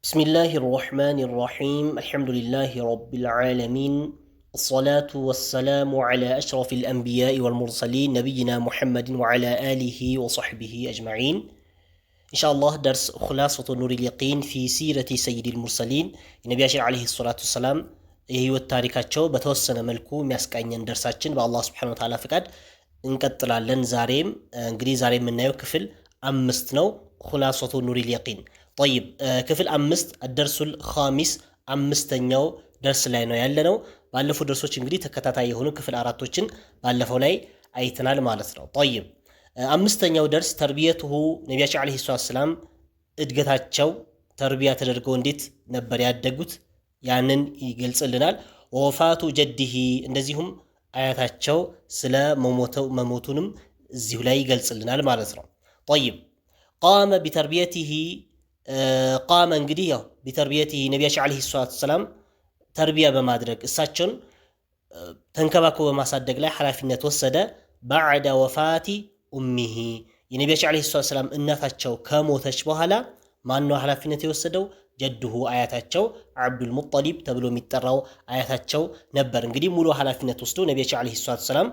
بسم الله الرحمن الرحيم الحمد لله رب العالمين الصلاة والسلام على أشرف الأنبياء والمرسلين نبينا محمد وعلى آله وصحبه أجمعين إن شاء الله درس خلاصة نور اليقين في سيرة سيد المرسلين النبي عليه الصلاة والسلام የህይወት ታሪካቸው በተወሰነ መልኩ የሚያስቃኘን ደርሳችን በአላህ Subhanahu Wa Ta'ala ፍቃድ እንቀጥላለን። ዛሬም እንግዲህ ዛሬ የምናየው ክፍል 5 ነው። خلاصة نور اليقين طيب ክፍል 5 الدرس الخامس አምስተኛው ደርስ ላይ ነው ያለነው። ባለፈው ደርሶች እንግዲህ ተከታታይ የሆኑ ክፍል አራቶችን ባለፈው ላይ አይተናል ማለት ነው። طيب አምስተኛው ደርስ ተርቢየቱሁ ነብያችን አለይሂ ሰላም እድገታቸው ተርቢያ ተደርገው እንዴት ነበር ያደጉት ያንን ይገልጽልናል። ወፋቱ ጀዲሂ እንደዚሁም አያታቸው ስለ መሞቱንም እዚሁ ላይ ይገልጽልናል ማለት ነው። طيب قام بتربيته قام እንግዲህ ያው بتربيته ነብያችን አለይሂ ሰላም ተርቢያ በማድረግ እሳቸውን ተንከባክቦ በማሳደግ ላይ ኃላፊነት ወሰደ። بعد وفاة امه የነብያችን አለይሂ ሰላም እናታቸው ከሞተች በኋላ ማን ነው ኃላፊነት የወሰደው? ጀድሁ አያታቸው አብዱል ሙጠሊብ ተብሎ የሚጠራው አያታቸው ነበር። እንግዲህ ሙሉ ኃላፊነት ወስዶ ነብያችን አለይሂ ሰላም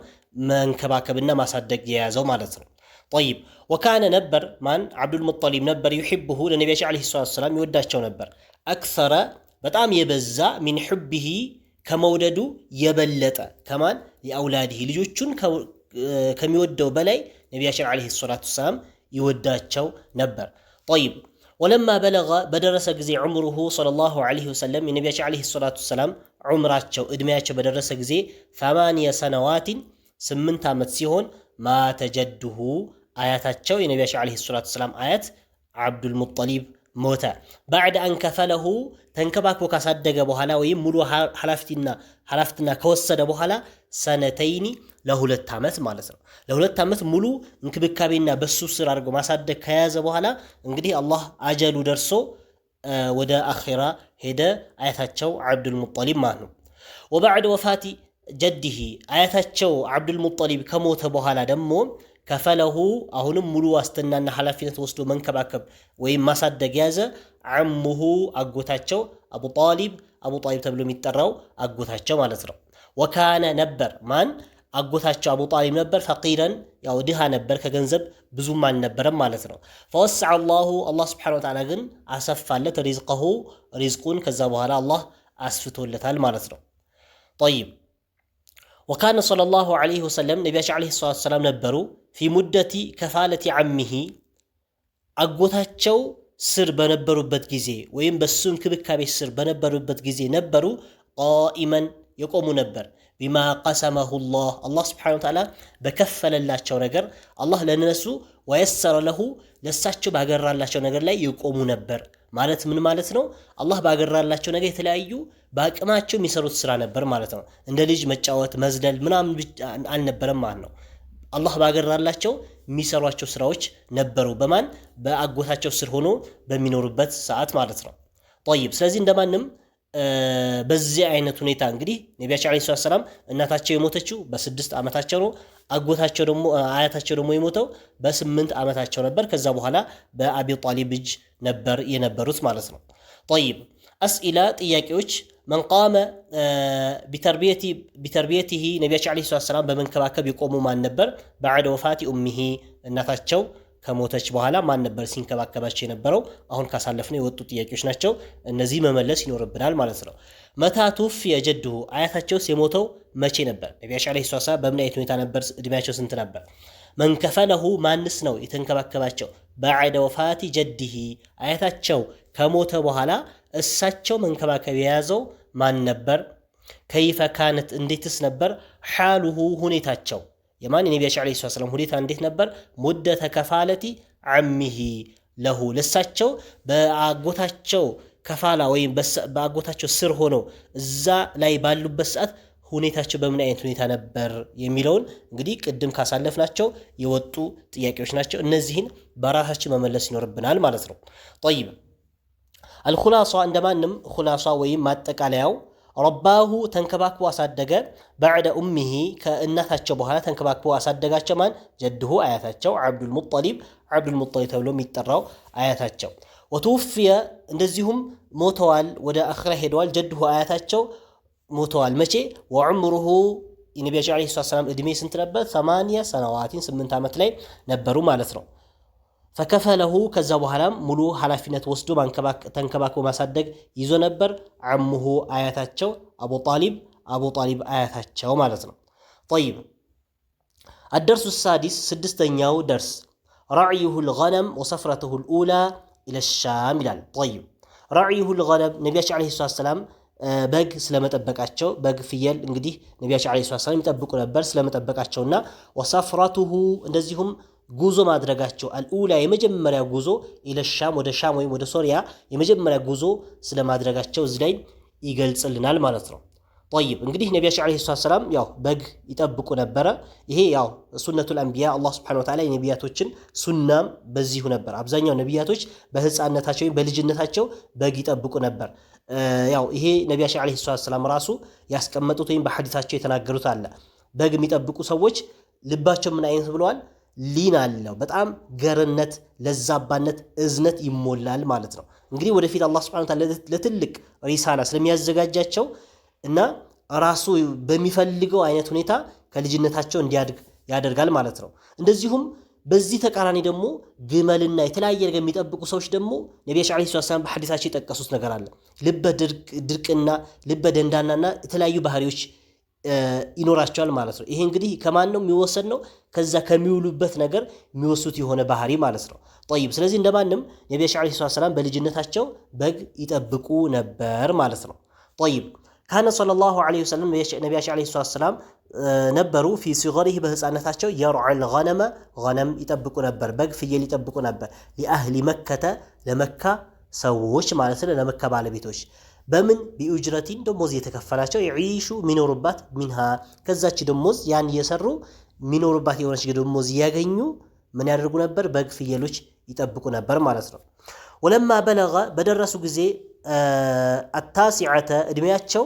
መንከባከብና ማሳደግ የያዘው ማለት ነው። طيب وكان ነበር ማን አብዱል ሙጠሊብ ነበር يحبه ለነብያችን አለይሂ ሰላም ይወዳቸው ነበር። አክሰረ በጣም የበዛ من حبه ከመውደዱ የበለጠ ከማን የአውላዲህ ልጆቹን ከሚወደው በላይ ነብያችን አለይሂ ሰላም ይወዳቸው ነበር። طيب ولما بلغ بدرس ጊዜ عمره صلى الله عليه وسلم የነብያችን አለይሂ ሰላም ዑምራቸው እድሜያቸው በደረሰ ጊዜ 8 سنوات 8 ዓመት ሲሆን ማተ ጀድሁ አያታቸው የነብያችን አለይሂ ሰላም አያት አብዱል ሙጠሊብ ሞተ። بعد أن كفله ተንከባክቦ ካሳደገ በኋላ ወይም ሙሉ ኃላፊነትና ከወሰደ በኋላ ሰነተይኒ ለሁለት ዓመት ማለት ነው። ለሁለት ዓመት ሙሉ እንክብካቤና በሱ ስር አድርጎ ማሳደግ ከያዘ በኋላ እንግዲህ አላህ አጀሉ ደርሶ ወደ አኺራ ሄደ አያታቸው አብዱል ሙጠሊብ ማለት ነው። وبعد وفاة جده አያታቸው አብዱል ሙጠሊብ ከሞተ በኋላ ደግሞ ከፈለሁ አሁንም ሙሉ ዋስትናና ኃላፊነት ወስዶ መንከባከብ ወይም ማሳደግ ያዘ አሙሁ አጎታቸው አቡ ጣሊብ ተብሎ የሚጠራው አጎታቸው ማለት ነው። ወካነ ነበር ማን አጎታቸው አቡ ጣሊብ ነበር ፈቂረን ያው ድሃ ነበር ከገንዘብ ብዙም አልነበረም ማለት ነው። فوسع الله Subhanahu Wa Ta'ala ግን አሰፋለት ሪዝቁን ከዛ በኋላ አላህ አስፍቶለታል ማለት ነው። طيب وكان صلى الله عليه وسلم ነብያችን አለይሂ ሰላም ነበሩ في مدة كفالة عمه አጎታቸው ስር በነበሩበት ጊዜ ወይም በሱ እንክብካቤ ስር በነበሩበት ጊዜ ነበሩ قائما የቆሙ ነበር بما قسمه الله Subhanahu Wa Ta'ala በከፈለላቸው ነገር አላህ ለነሱ ወየሰረ ለሁ ለሳቸው ባገራላቸው ነገር ላይ የቆሙ ነበር ማለት ምን ማለት ነው? አላህ ባገራላቸው ነገር የተለያዩ በአቅማቸው የሚሰሩት ስራ ነበር ማለት ነው። እንደ ልጅ መጫወት መዝለል ምናምን አልነበረም ማለት ነው። አላህ ባገራላቸው የሚሰሯቸው ስራዎች ነበሩ በማን በአጎታቸው ስር ሆኖ በሚኖሩበት ሰዓት ማለት ነው። طيب ስለዚህ እንደማንም በዚህ አይነት ሁኔታ እንግዲህ ነብያችን አለይሂ ሰላም እናታቸው የሞተችው በ6 ዓመታቸው ነው። አጎታቸው ደግሞ አያታቸው ደግሞ የሞተው በ8 ዓመታቸው ነበር። ከዛ በኋላ በአቢ ጣሊብ እጅ ነበር የነበሩት ማለት ነው። طيب اسئله ጥያቄዎች من قام بتربيته ነብያችን አለይሂ ሰላም በመንከባከብ የቆሙ ማን ነበር? بعد وفاة امه እናታቸው ከሞተች በኋላ ማን ነበር ሲንከባከባቸው የነበረው? አሁን ካሳለፍነው የወጡ ጥያቄዎች ናቸው። እነዚህ መመለስ ይኖርብናል ማለት ነው። መታ ቱፊ የጀድሁ አያታቸውስ የሞተው መቼ ነበር? ነብያችን አለይሂ ሰላም በምን አይነት ሁኔታ ነበር? እድሜያቸው ስንት ነበር? መንከፈለሁ ማንስ ነው የተንከባከባቸው? بعد وفاة جده አያታቸው ከሞተ በኋላ እሳቸው መንከባከብ የያዘው ማን ነበር? كيف كانت እንዴትስ ነበር? حاله ሁኔታቸው የማን የነብያችን አለይሂ ሰላም ሁኔታ እንዴት ነበር? ሙደተ ከፋለቲ አሚሂ ለሁ ለሳቸው በአጎታቸው ከፋላ ወይም በአጎታቸው ስር ሆነው እዛ ላይ ባሉበት ሰዓት ሁኔታቸው በምን አይነት ሁኔታ ነበር የሚለውን እንግዲህ ቅድም ካሳለፍናቸው የወጡ ጥያቄዎች ናቸው። እነዚህን በራሳችን መመለስ ይኖርብናል ማለት ነው። طيب الخلاصه እንደማንም خلاصه ወይም ማጠቃለያው ረባሁ ተንከባክቦ አሳደገ بعد امه ከእናታቸው በኋላ ተንከባክቦ አሳደጋቸው ማን? ጀድሁ አያታቸው አብዱል ሙጠሊብ ተብሎ የሚጠራው አያታቸው። ወተወፍየ እንደዚሁም ሞተዋል ወደ አኺራ ሄደዋል ጀድሁ አያታቸው ሞተዋል መቼ ወዑምሩሁ የነቢያችን ዓለይሂ ሰላም እድሜ ስንት ነበር 8 ሰነዋቲን 8 ዓመት ላይ ነበሩ ማለት ነው ፈከፈለሁ ከዛ በኋላም ሙሉ ሐላፊነት ወስዶ ተንከባክቦ ማሳደግ ይዞ ነበር አሙሁ አያታቸው አቡ ጣሊብ አያታቸው ማለት ነው طيب الدرس السادس سدستኛው درس رعيه الغنم وسفرته الأولى إلى الشام ይላል طيب رعيه الغنم ነቢያችን ዓለይሂ ሰላም በግ ስለመጠበቃቸው በግ ፍየል እንግዲህ ነቢያችን ዓለይሂ ሰላም ይጠብቁ ነበር ስለመጠበቃቸውና وسفرته እንደዚሁም ጉዞ ማድረጋቸው አልኡላ የመጀመሪያ ጉዞ ኢለ ሻም ወደ ሻም ወይም ወደ ሶሪያ የመጀመሪያ ጉዞ ስለማድረጋቸው እዚህ ላይ ይገልጽልናል ማለት ነው طيب እንግዲህ ነቢያችን ዓለይሂ ሰላም ያው በግ ይጠብቁ ነበር ይሄ ያው ሱነቱል አንቢያ አላህ Subhanahu Wa Ta'ala የነቢያቶችን ሱናም በዚሁ ነበር አብዛኛው ነቢያቶች በህፃንነታቸው ወይም በልጅነታቸው በግ ይጠብቁ ነበር ያው ይሄ ነቢያችን ዓለይሂ ሰላም ራሱ ያስቀመጡት ወይም በሐዲታቸው የተናገሩት አለ በግ የሚጠብቁ ሰዎች ልባቸው ምን አይነት ብለዋል ሊን አለው በጣም ገርነት ለዛባነት እዝነት ይሞላል ማለት ነው እንግዲህ ወደፊት አላህ Subhanahu Wa Ta'ala ለትልቅ ሪሳላ ስለሚያዘጋጃቸው እና ራሱ በሚፈልገው አይነት ሁኔታ ከልጅነታቸው እንዲያድግ ያደርጋል ማለት ነው እንደዚሁም በዚህ ተቃራኒ ደግሞ ግመልና የተለያየ ነገር የሚጠብቁ ሰዎች ደግሞ ነቢያችን ዓለይሂ ሰላም በሐዲሳቸው የጠቀሱት ነገር አለ ልበ ድርቅና ልበ ደንዳናና የተለያዩ ባህሪዎች ይኖራቸዋል ማለት ነው ይሄ እንግዲህ ከማን ነው የሚወሰድ ነው ከዛ ከሚውሉበት ነገር የሚወሱት የሆነ ባህሪ ማለት ነው طيب ስለዚህ እንደማንም ነቢያችን ዓለይሂ ሰላም በልጅነታቸው በግ ይጠብቁ ነበር ማለት ነው طيب كان صلى الله عليه وسلم ነቢያችን ዓለይሂ ሰላም ነበሩ في صغره በህፃንነታቸው يرعى الغنم غنم ይጠብቁ ነበር በግ ፍየል ይጠብቁ ነበር لأهل مكة ለመካ ሰዎች ማለት ነው ለመካ ባለቤቶች በምን ቢኡጅረቲን ደሞዝ የተከፈላቸው ይعيሹ ሚኖሩባት منها ከዛች ደሞዝ ያን እየሰሩ ሚኖሩባት የሆነች ደሞዝ ያገኙ ምን ያደርጉ ነበር በግ ፍየሎች ይጠብቁ ነበር ማለት ነው ولما بلغ በደረሱ ጊዜ التاسعة እድሜያቸው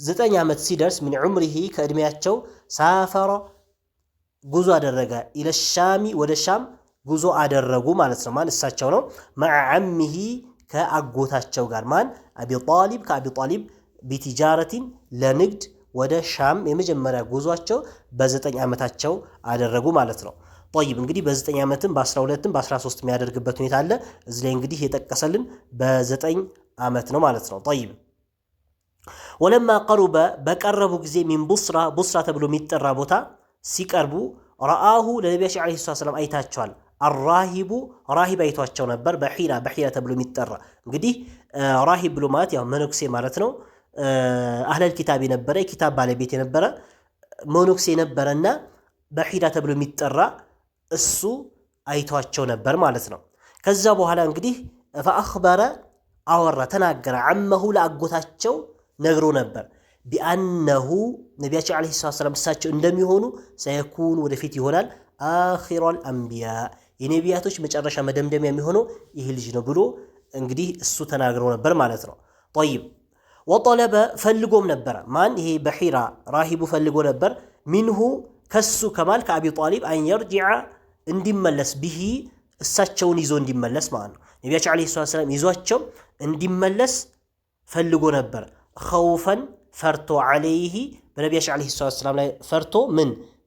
9 ዓመት ሲደርስ من عمره ከእድሜያቸው ሳፈረ ጉዞ አደረገ الى الشام ወደ ሻም ጉዞ አደረጉ ማለት ነው ማን እሳቸው ነው مع عمه ከአጎታቸው ጋር ማን አቢ ጣሊብ ከአቢ ጣሊብ بتجارة ለንግድ ወደ ሻም የመጀመሪያ ጉዟቸው በ9 ዓመታቸው አደረጉ ማለት ነው طيب እንግዲህ በ9 ዓመትም በ12ም በ13 የሚያደርግበት ሁኔታ አለ እዚህ ላይ እንግዲህ የጠቀሰልን በ9 ዓመት ነው ማለት ነው طيب ولما قرب በቀረቡ ጊዜ من بصرة ተብሎ የሚጠራ ቦታ ሲቀርቡ رآه ለነቢያችን ዓለይሂ ሰላም አይታቸዋል الراهب راهب አይቷቸው ነበር በሒራ ተብሎ የሚጠራ እንግዲህ ራሂብ ብሎ ማለት ያው መነኩሴ ማለት ነው አህለል ኪታብ የነበረ ኪታብ ባለቤት የነበረ መነኩሴ ነበርና በሒራ ተብሎ የሚጠራ እሱ አይቷቸው ነበር ማለት ነው ከዛ በኋላ እንግዲህ فأخبر አወራ ተናገረ عمه ለአጎታቸው ነግሮ ነበር بأنه ነቢያችን ዓለይሂ ሰላም እሳቸው እንደሚሆኑ سيكون ወደፊት ይሆናል آخر الأنبياء የነቢያቶች መጨረሻ መደምደሚያ የሚሆነው ይህ ልጅ ነው ብሎ እንግዲህ እሱ ተናግሮ ነበር ማለት ነው طيب وطلب ፈልጎም ነበር ማን ይሄ በሒራ ራሂቡ ፈልጎ ነበር منه ከሱ ከማል ከአቢ ጣሊብ አን يرجع እንዲመለስ به እሳቸውን ይዞ እንዲመለስ ማለት ነው ነቢያችን ዓለይሂ ሰላም ይዟቸው እንዲመለስ ፈልጎ ነበር خوفا ፈርቶ عليه በነቢያችን ዓለይሂ ሰላም ላይ ፈርቶ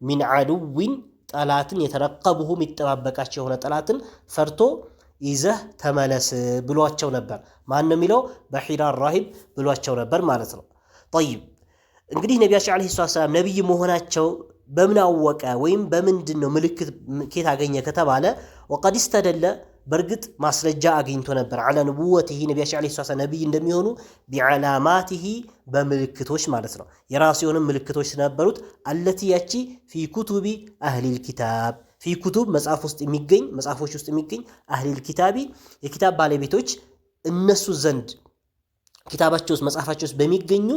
من عدو ጠላትን የተረቀቡሁ የሚጠባበቃቸው የሆነ ጠላትን ፈርቶ ይዘህ ተመለስ ብሏቸው ነበር ማን ነው የሚለው በሒራ ራሂብ ብሏቸው ነበር ማለት ነው طيب እንግዲህ ነቢያችን ዓለይሂ ሰላም ነብይ መሆናቸው በምን አወቀ ወይም በምንድነው ምልክት ከየት አገኘ ከተባለ وقد استدل በርግጥ ማስረጃ አግኝቶ ነበር على نبوته ነቢያችን ዓለይሂ ሰላም ነብይ እንደሚሆኑ بعلاماته በምልክቶች ማለት ነው የራሱ የሆነ ምልክቶች ነበሩት التي ያቺ في كتب اهل الكتاب في كتب መጽሐፎች ውስጥ የሚገኝ اهل الكتاب የኪታብ ባለቤቶች እነሱ ዘንድ ኪታባቸው ውስጥ መጽሐፋቸው ውስጥ በሚገኙ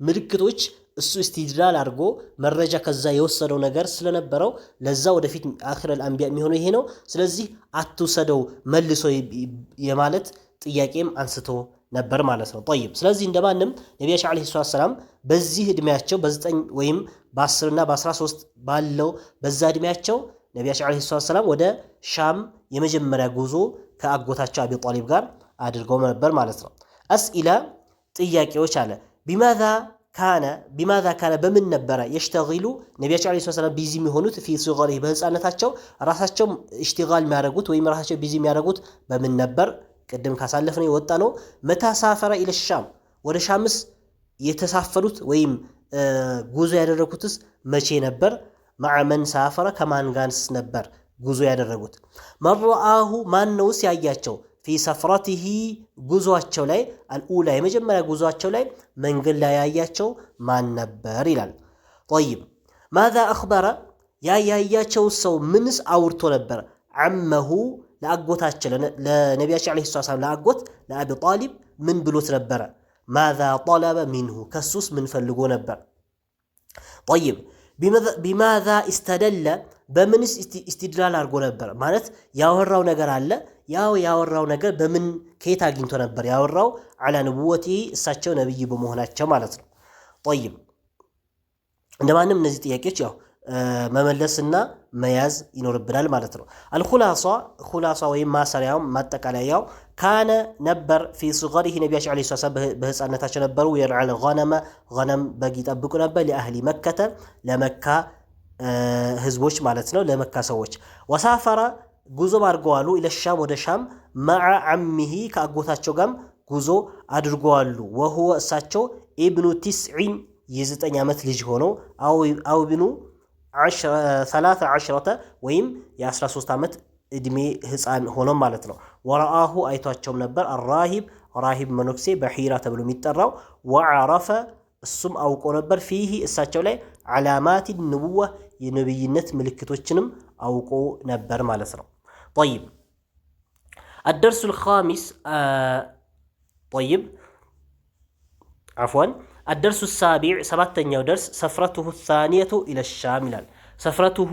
ምልክቶች እሱ استدلال አድርጎ መረጃ ከዛ የወሰደው ነገር ስለነበረው ለዛ ወደፊት አኺረል አንቢያ የሚሆነው ይሄ ነው ስለዚህ አትውሰደው መልሶ የማለት ጥያቄም አንስቶ ነበር ማለት ነው طيب ስለዚህ እንደማንም ነቢያችን ዓለይሂ ሰላም በዚህ እድሜያቸው በ9 ወይም በ10 እና በ13 ባለው በዛ እድሜያቸው ነቢያችን ዓለይሂ ሰላም ወደ ሻም የመጀመሪያ ጉዞ ከአጎታቸው አቢ ጣሊብ ጋር አድርገው ነበር ማለት ነው። አስኢላ ጥያቄዎች አለ። ቢማዛ ካነ በምን ነበረ የሽተጊሉ ነቢያቸው ዓለይሂ ሰላም ቢዚ የሚሆኑት ፊ ሲገሪህ በህፃነታቸው ራሳቸው ኢሽቲጋል የሚያደርጉት ወይም ራሳቸው ቢዚ የሚያደርጉት በምን ነበር? ቅድም ካሳለፍነው የወጣ ነው። መታ ሳፈረ ኢለ ሻም ወደ ሻምስ የተሳፈሩት ወይም ጉዞ ያደረጉትስ መቼ ነበር? መዓ መን ሳፈረ ከማን ጋርስ ነበር ጉዞ ያደረጉት? መርአሁ ማነውስ ያያቸው? ፊ ሰፍረቲሂ ጉዞአቸው ላይ አልኡላ የመጀመሪያ ጉዞአቸው ላይ መንገድ ላይ ያያቸው ማን ነበር ይላል። ጠይብ ማዛ አኽበረ ያያቸው ሰው ምንስ አውርቶ ነበር? ዓመሁ ለአጎታቸው ለነቢያችን ዓለይሂ ሰላም ለአጎት ለአቢ ጣሊብ ምን ብሎት ነበረ? ማዛ ጠለበ ሚንሁ ከሱስ ምን ፈልጎ ነበር? ጠይብ ቢማዛ ኢስተደለ በምንስ ኢስቲድላል አድርጎ ነበር? ማለት ያወራው ነገር አለ። ያው ያወራው ነገር በምን ከየት አግኝቶ ነበር ያወራው? አላ ንቡወቲ እሳቸው ነብይ በመሆናቸው ማለት ነው። ጠይብ እንደማንም እነዚህ ጥያቄዎች ያው መመለስና መያዝ ይኖርብናል ማለት ነው። አልኹላሳ ወይም ማሰሪያው ማጠቃለያው ካነ ነበር ፊ ሱገሪህ ነቢያችን ዓለይሂ ሰላም በህፃነታቸው ነበሩ የርዓል ገነም በግ ይጠብቁ ነበር ለአህሊ መከተ ለመካ ህዝቦች ማለት ነው ለመካ ሰዎች። ወሳፈረ ጉዞ አድርገዋሉ ኢለሻም ወደ ሻም መዓ ዓሚሂ ከአጎታቸው ጋርም ጉዞ አድርገዋሉ። ወሁወ እሳቸው ኢብኑ ቲስዒን የ9 ዓመት ልጅ ሆነው አው ብኑ 13 ወይም የ13 ዓመት እድሜ ህፃን ሆኖ ማለት ነው። ወረአሁ አይቷቸውም ነበር ራሂብ መነኩሴ በሒራ ተብሎ የሚጠራው ወዓረፈ እሱም አውቆ ነበር ፊሂ እሳቸው ላይ ዓላማት ንቡዋ የነብይነት ምልክቶችንም አውቆ ነበር ማለት ነው። ጠይብ አደርሱል ኻሚስ ጠይብ አፍዋን አደርሱ ሳቢዕ ሰባተኛው ደርስ ሰፍረቱሁ ሳኒየቱ ኢለ ሻም ይላል። ሰፍረቱሁ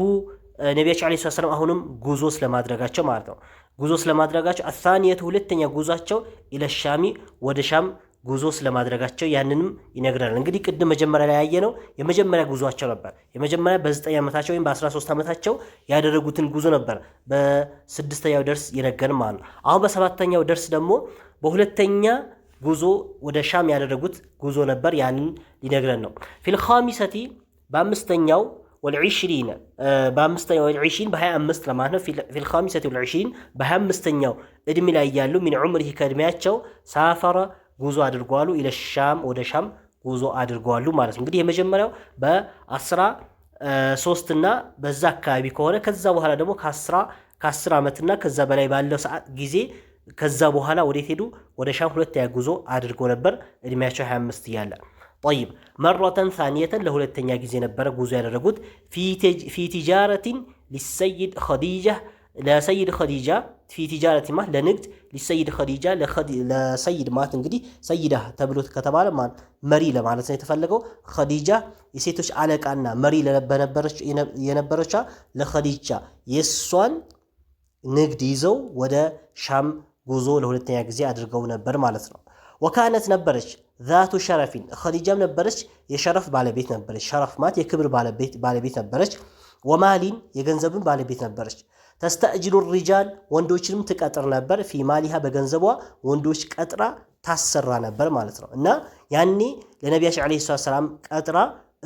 ነቢያችን ዓለይሂ ሰላም አሁንም ጉዞ ስለማድረጋቸው ማለት ነው። ጉዞ ስለማድረጋቸው አሳኒየቱ ሁለተኛ ጉዟቸው ኢለ ሻሚ ወደ ሻም ጉዞ ስለማድረጋቸው ያንንም ይነግረናል። እንግዲህ ቅድም መጀመሪያ ላይ ያየነው የመጀመሪያ ጉዟቸው ነበር። የመጀመሪያ በ9 ዓመታቸው ወይም በ13 ዓመታቸው ያደረጉትን ጉዞ ነበር በስድስተኛው ደርስ የነገርን ማለት ነው። አሁን በሰባተኛው ደርስ ደግሞ በሁለተኛ ጉዞ ወደ ሻም ያደረጉት ጉዞ ነበር። ያንን ሊነግረን ነው። ፊል ኻሚሰቲ በአምስተኛው ወልዒሽሪን በ25 ለማለት ነው። ፊል ኻሚሰቲ ወልዒሽሪን በ25ኛው እድሜ ላይ ያሉ ሚን ዑምሪሂ ከእድሜያቸው ሳፈረ ጉዞ አድርገዋሉ ኢለ ሻም ወደ ሻም ጉዞ አድርገዋሉ ማለት ነው። እንግዲህ የመጀመሪያው በ13 እና በዛ አካባቢ ከሆነ ከዛ በኋላ ደግሞ ከ10 ዓመትና ከዛ በላይ ባለው ሰዓት ጊዜ ከዛ በኋላ ወዴት ሄዱ? ወደ ሻም ሁለተኛ ጉዞ አድርገው ነበር እድሜያቸው 25 እያለ። ጠይብ መረተን ሳኒየተን ለሁለተኛ ጊዜ ነበረ ጉዞ ያደረጉት ፊ ቲጃረቲን ሊሰይድ ኸዲጃ ለሰይድ ኸዲጃ ፊ ቲጃረቲ ማለት ለንግድ ሊሰይድ ኸዲጃ ለሰይድ ማለት እንግዲህ ሰይዳ ተብሎ ከተባለ ማለት መሪ ለማለት ነው የተፈለገው። ኸዲጃ የሴቶች አለቃና መሪ የነበረች ለኸዲጃ የሷን ንግድ ይዘው ወደ ሻም ጉዞ ለሁለተኛ ጊዜ አድርገው ነበር ማለት ነው። ወካነት ነበረች ዛቱ ሸረፊን ኸዲጃም ነበረች የሸረፍ ባለቤት ነበረች። ሸረፍ ማለት የክብር ባለቤት ነበረች። ወማሊን የገንዘብን ባለቤት ነበረች። ተስተእጅሉ ሪጃል ወንዶችንም ትቀጥር ነበር። ፊ ማሊሃ በገንዘቧ ወንዶች ቀጥራ ታሰራ ነበር ማለት ነው። እና ያኔ ለነቢያችን ዓለይሂ ሰላም ቀጥራ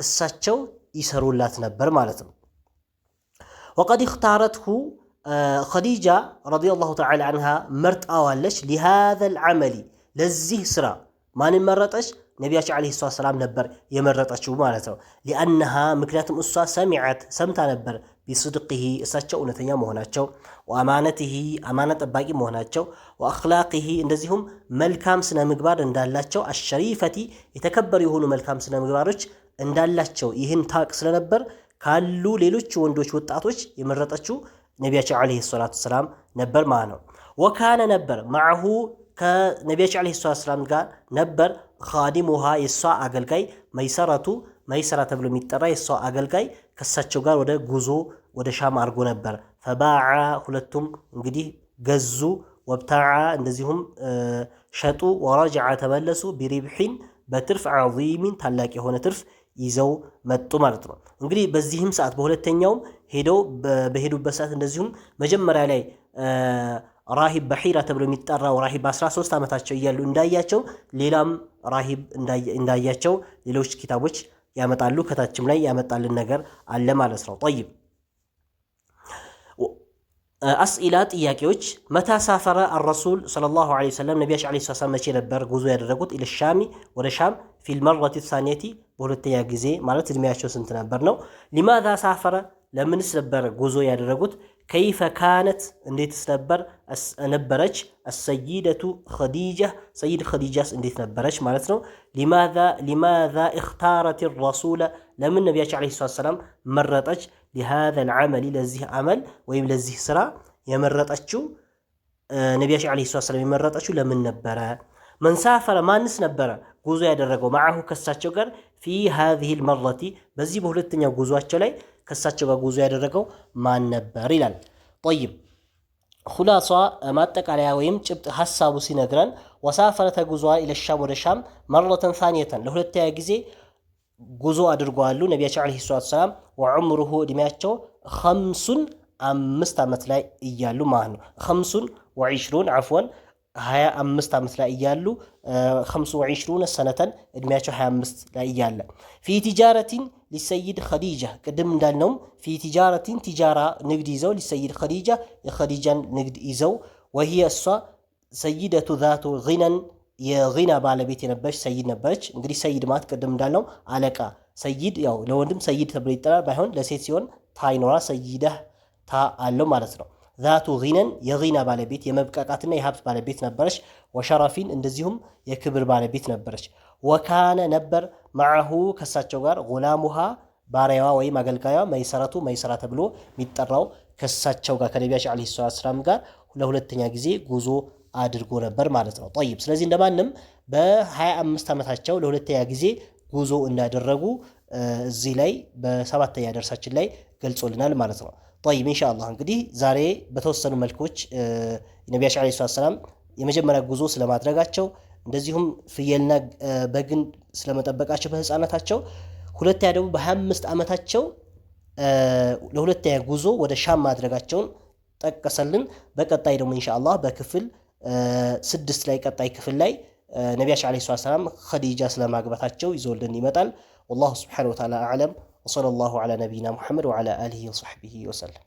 እሳቸው ይሰሩላት ነበር ማለት ነው። ወቀድ እኽታረትሁ ኸዲጃ ረዲየላሁ ተዓላ አንሃ መርጣዋለች። ሊሃዘል ዐመሊ ለዚህ ስራ ማንን መረጠች? ነቢያችን ዓለይሂ ሰላም ነበር የመረጠችው ማለት ነው። ሊአነሃ ምክንያቱም እሷ ሰምታ ነበር ቢስድቅሂ እሳቸው እውነተኛ መሆናቸው፣ ወአማነትሂ አማና ጠባቂ መሆናቸው፣ ወአኽላቅሂ እንደዚሁም መልካም ስነ ምግባር እንዳላቸው፣ አሸሪፈቲ የተከበሩ የሆኑ መልካም ስነ ምግባሮች እንዳላቸው ይህን ታቅ ስለነበር ካሉ ሌሎች ወንዶች ወጣቶች የመረጠችው ነቢያችን ዓለይሂ ሰላቱ ሰላም ነበር ማለት ነው። ወካነ ነበር ማዕሁ ከነቢያችን ዓለይሂ ሰላም ጋር ነበር ኻዲሙሃ የሷ አገልጋይ መይሰራ ተብሎ የሚጠራ የሷ አገልጋይ ከሳቸው ጋር ወደ ጉዞ ወደ ሻም አድርጎ ነበር። ፈባዓ ሁለቱም እንግዲህ ገዙ፣ ወብታዓ እንደዚሁም ሸጡ፣ ወረጅዓ ተመለሱ፣ ቢሪብሒን በትርፍ ዓዚሚን ታላቅ የሆነ ትርፍ ይዘው መጡ ማለት ነው። እንግዲህ በዚህም ሰዓት በሁለተኛውም ሄደው በሄዱበት ሰዓት እንደዚሁም መጀመሪያ ላይ ራሂብ በሒራ ተብሎ የሚጠራው ራሂብ 13 ዓመታቸው እያሉ እንዳያቸው ሌላም ራሂብ እንዳያቸው ሌሎች ኪታቦች ያመጣሉ። ከታችም ላይ ያመጣልን ነገር አለ ማለት ነው። ጠይብ አስኢላ ጥያቄዎች መታ ሳፈረ አረሱል ሰለላሁ ዐለይሂ ወሰለም ነቢያችን ዐለይሂ ሰላም መቼ ነበር ጉዞ ያደረጉት? ኢለ ሻሚ ወደ ሻም ፊል መረቲ ሳኒየቲ በሁለተኛ ጊዜ ማለት እድሜያቸው ስንት ነበር ነው? ሊማዛ ሳፈረ ለምንስ ነበር ጉዞ ያደረጉት? ከይፈ ካነት እንዴትስ ነበረች? አሰይደቱ ኸዲጃ ሰይድ ኸዲጃስ እንዴት ነበረች ማለት ነው። ሊማዛ እኽታረት ረሱለ ለምን ነቢያችን ዐለይሂ ሰላም መረጠች? ሊሃዘል ዐመሊ ለዚህ አመል ወይም ለዚህ ስራ የመረጠችው ነቢያችን ዐለይሂ ሰላም የመረጠችው ለምን ነበረ? መንሳፈረ ማንስ ነበረ ጉዞ ያደረገው? መዐሁ ከሳቸው ጋር ፊ ሃዚሂል መረቲ በዚህ በሁለተኛው ጉዞአቸው ላይ ከሳቸው ጋር ጉዞ ያደረገው ማን ነበር ይላል። ጠይብ ሁላሷ ማጠቃለያ ወይም ጭብጥ ሐሳቡ ሲነግረን ወሳፈረ ተጉዟል ኢለ ሻም ወደ ሻም መረተን ሳኒየተን ለሁለተኛ ጊዜ ጉዞ አድርገዋሉ ነቢያችን ዐለይሂ ሰላም ወዑምሩሁ እድሜያቸው 5 ዓመት ላይ እያሉ ማለት ነው። 25 ዓፍወን 25 ዓመት ላይ እያሉ 25 ሰነተን እድሜያቸው 25 ላይ እያለ ፊ ቲጃረቲን ሊሰይድ ኸዲጃ ቅድም እንዳልነውም ፊ ቲጃረቲን ቲጃራ ንግድ ይዘው ሊሰይድ ኸዲጃ የኸዲጃን ንግድ ይዘው ወሂየ እሷ ሰይደቱ ዛቱ ጊነን የጊና ባለቤት የነበረች ሰይድ ነበረች። እንግዲህ ሰይድ ማለት ቅድም እንዳልነው አለቃ ሰይድ ያው ለወንድም ሰይድ ተብሎ ይጠራል። ባይሆን ለሴት ሲሆን ታ ይኖራል። ሰይደህ ታ አለው ማለት ነው። ዛቱ ጊነን የጊና ባለቤት የመብቃቃትና የሀብት ባለቤት ነበረች። ወሸረፊን እንደዚሁም የክብር ባለቤት ነበረች። ወካነ ነበር መዐሁ ከሳቸው ጋር ጉላሙሃ ባሪያዋ ወይም አገልጋዩዋ መይሰረቱ መይሰራ ተብሎ የሚጠራው ከሳቸው ጋር ከነቢያችን ዐለይሂ ሰላም ጋር ለሁለተኛ ጊዜ ጉዞ አድርጎ ነበር ማለት ነው። ጠይብ ስለዚህ እንደማንም በ25 ዓመታቸው ለሁለተኛ ጊዜ ጉዞ እንዳደረጉ እዚህ ላይ በሰባተኛ ደርሳችን ላይ ገልጾልናል ማለት ነው። ጠይብ ኢንሻአላህ እንግዲህ ዛሬ በተወሰኑ መልኮች ነቢያችን ዐለይሂ ሰላም የመጀመሪያ ጉዞ ስለማድረጋቸው እንደዚሁም ፍየልና በግን ስለመጠበቃቸው በህፃናታቸው፣ ሁለተኛ ደግሞ በ25 ዓመታቸው ለሁለተኛ ጉዞ ወደ ሻም ማድረጋቸውን ጠቀሰልን። በቀጣይ ደግሞ ኢንሻአላህ በክፍል 6 ላይ ቀጣይ ክፍል ላይ ነቢያችን ዐለይሂ ሰላም ኸዲጃ ስለማግባታቸው ይዞልን ይመጣል። ወላሁ ሱብሓነሁ ወተዓላ አዕለም ወሰለላሁ ዐላ ነቢይና ሙሐመድ ወዐላ አሊሂ ወሰሕቢሂ ወሰለም።